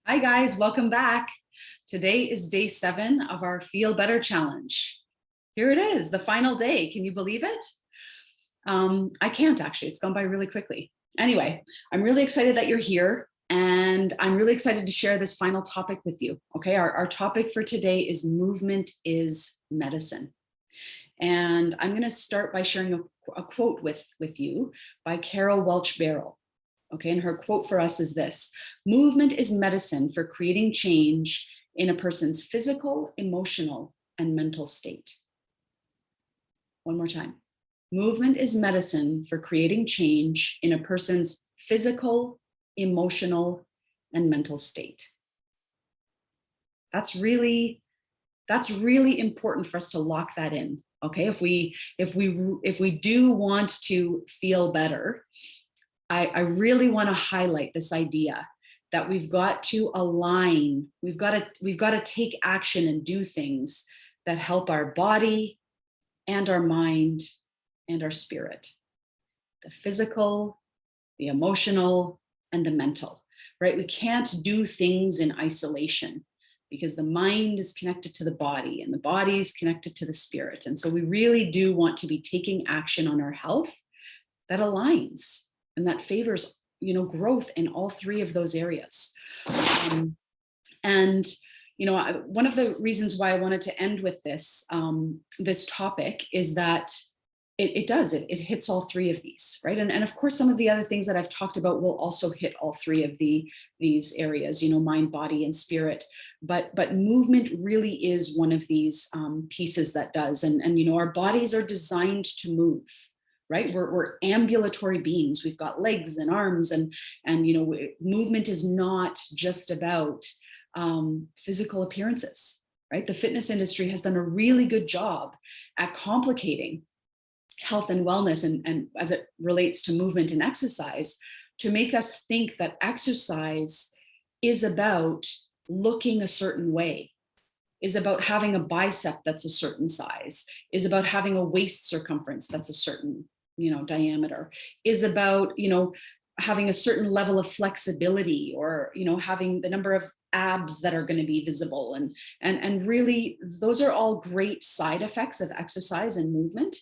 Hi guys, welcome back. Today is day 7 of our Feel Better Challenge. Here it is, the final day. Can you believe it? I can't actually, it's gone by really quickly. Anyway, I'm really excited that you're here and I'm really excited to share this final topic with you. Okay, our topic for today is movement is medicine. And I'm gonna start by sharing a quote with you by Carol-Welch-Baril. Okay, and her quote for us is this: movement is medicine for creating change in a person's physical, emotional, and mental state. One more time. Movement is medicine for creating change in a person's physical, emotional, and mental state. That's really important for us to lock that in. Okay, if we do want to feel better, I really want to highlight this idea that we've got to align, we've got to take action and do things that help our body and our mind and our spirit, the physical, the emotional, and the mental, right? We can't do things in isolation because the mind is connected to the body and the body is connected to the spirit. And so we really do want to be taking action on our health that aligns and that favors, growth in all 3 of those areas. And one of the reasons why I wanted to end with this topic is that it hits all 3 of these, right? And of course, some of the other things that I've talked about will also hit all 3 of these areas, mind, body, and spirit. But movement really is one of these pieces that does. And our bodies are designed to move. Right? We're ambulatory beings. We've got legs and arms, and movement is not just about physical appearances, right? The fitness industry has done a really good job at complicating health and wellness and as it relates to movement and exercise, to make us think that exercise is about looking a certain way, is about having a bicep that's a certain size, is about having a waist circumference that's a certain diameter, is about having a certain level of flexibility, or having the number of abs that are going to be visible, and really those are all great side effects of exercise and movement,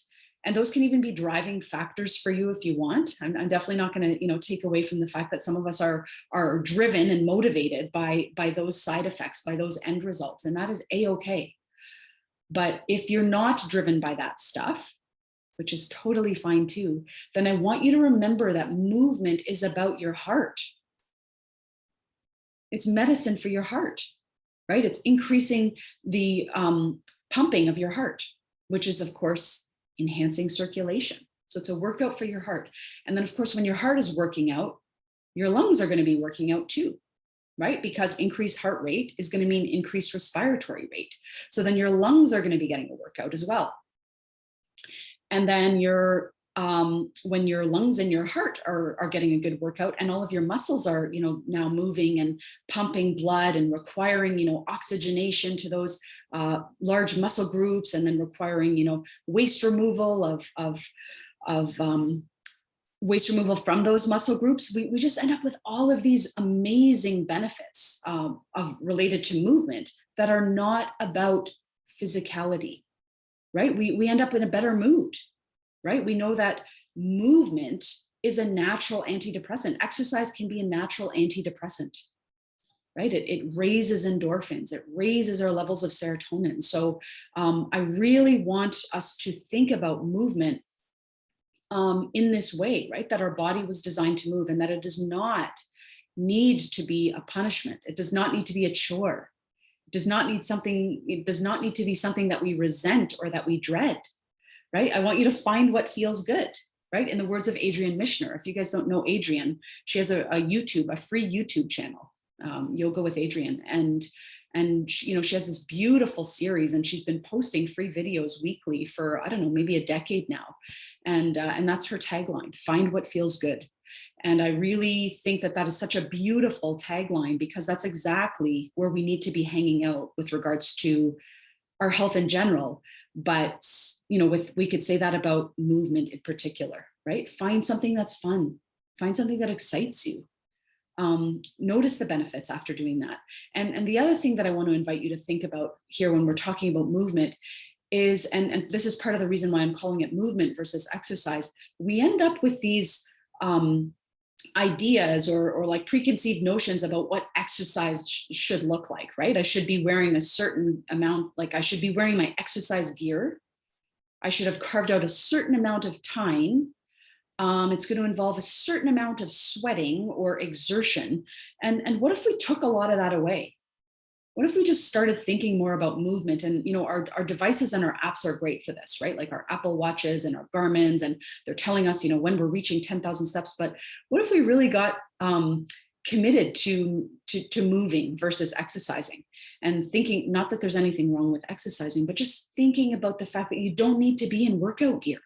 and those can even be driving factors for you if you want. I'm definitely not going to take away from the fact that some of us are driven and motivated by those side effects, by those end results, and that is a-okay. But if you're not driven by that stuff, which is totally fine too, then I want you to remember that movement is about your heart. It's medicine for your heart, right? It's increasing the pumping of your heart, which is, of course, enhancing circulation. So it's a workout for your heart. And then, of course, when your heart is working out, your lungs are going to be working out too, right? Because increased heart rate is going to mean increased respiratory rate. So then your lungs are going to be getting a workout as well. And then when your lungs and your heart are getting a good workout, and all of your muscles are, now moving and pumping blood and requiring, oxygenation to those large muscle groups, and then requiring, waste removal of waste removal from those muscle groups, we just end up with all of these amazing benefits related to movement that are not about physicality. Right? We end up in a better mood, right? We know that movement is a natural antidepressant. Exercise can be a natural antidepressant, right? It raises endorphins, it raises our levels of serotonin. So I really want us to think about movement in this way, right? That our body was designed to move, and that it does not need to be a punishment. It does not need to be a chore. It does not need to be something that we resent or that we dread, right? I want you to find what feels good, right? In the words of Adrienne Mishner, if you guys don't know Adrienne, she has a free YouTube channel, Yoga with Adrienne. And she has this beautiful series, and she's been posting free videos weekly for, I don't know, maybe a decade now. And that's her tagline: find what feels good. And I really think that is such a beautiful tagline, because that's exactly where we need to be hanging out with regards to our health in general. But, we could say that about movement in particular, right? Find something that's fun. Find something that excites you. Notice the benefits after doing that. And the other thing that I want to invite you to think about here when we're talking about movement is, and this is part of the reason why I'm calling it movement versus exercise, we end up with these ideas or like preconceived notions about what exercise should look like, right? I should be wearing a certain amount, like I should be wearing my exercise gear. I should have carved out a certain amount of time. It's going to involve a certain amount of sweating or exertion. And what if we took a lot of that away? What if we just started thinking more about movement? And, you know, our devices and our apps are great for this, right? Like our Apple Watches and our Garmin's, and they're telling us, you know, when we're reaching 10,000 steps. But what if we really got committed to moving versus exercising, and thinking, not that there's anything wrong with exercising, but just thinking about the fact that you don't need to be in workout gear.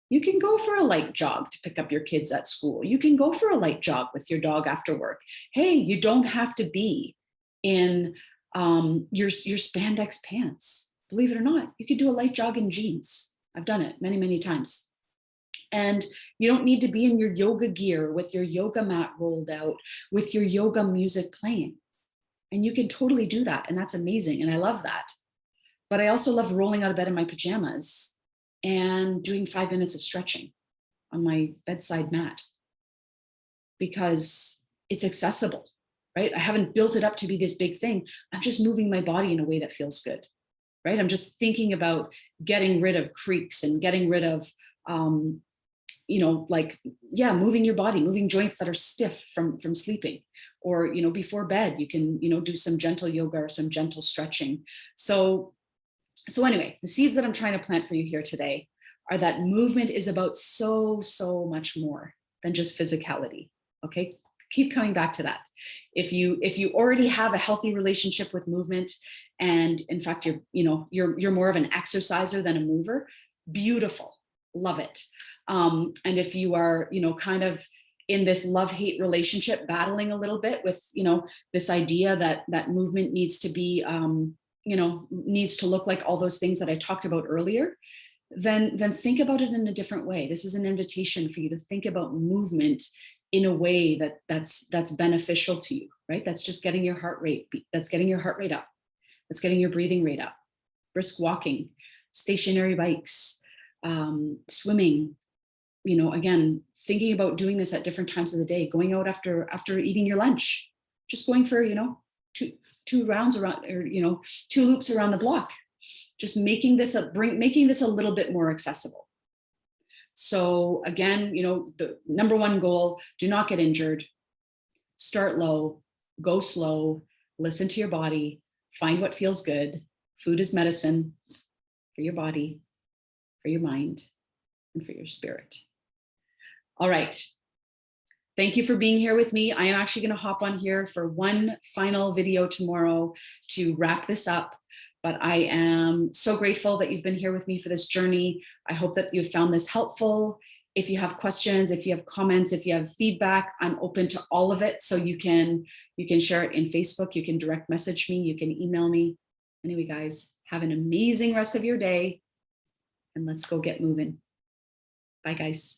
You can go for a light jog to pick up your kids at school. You can go for a light jog with your dog after work. Hey, you don't have to be in your spandex pants. Believe it or not, you could do a light jog in jeans. I've done it many, many times. And you don't need to be in your yoga gear with your yoga mat rolled out, with your yoga music playing. And you can totally do that. And that's amazing. And I love that. But I also love rolling out of bed in my pajamas and doing 5 minutes of stretching on my bedside mat, because it's accessible. Right? I haven't built it up to be this big thing. I'm just moving my body in a way that feels good, right? I'm just thinking about getting rid of creaks and getting rid of, you know, like, yeah, moving your body, moving joints that are stiff from sleeping, or, you know, before bed, you can, you know, do some gentle yoga or some gentle stretching. So anyway, the seeds that I'm trying to plant for you here today are that movement is about so much more than just physicality. Okay. Keep coming back to that. If you already have a healthy relationship with movement, and in fact you're more of an exerciser than a mover, beautiful, love it. And if you are, you know, kind of in this love-hate relationship, battling a little bit with, you know, this idea that movement needs to be, you know, needs to look like all those things that I talked about earlier, then think about it in a different way. This is an invitation for you to think about movement in a way that's beneficial to you, right? That's just getting your heart rate, that's getting your heart rate up. That's getting your breathing rate up. Brisk walking, stationary bikes, swimming, you know, again, thinking about doing this at different times of the day, going out after eating your lunch, just going for, you know, two rounds around, or, you know, 2 loops around the block, just making this a little bit more accessible. So again, you know, the number one goal, do not get injured, start low, go slow, listen to your body, find what feels good. Food is medicine for your body, for your mind, and for your spirit. All right. Thank you for being here with me. I am actually going to hop on here for one final video tomorrow to wrap this up. But I am so grateful that you've been here with me for this journey. I hope that you've found this helpful. If you have questions, if you have comments, if you have feedback, I'm open to all of it. So you can share it in Facebook, you can direct message me, you can email me. Anyway, guys, have an amazing rest of your day, and let's go get moving. Bye, guys.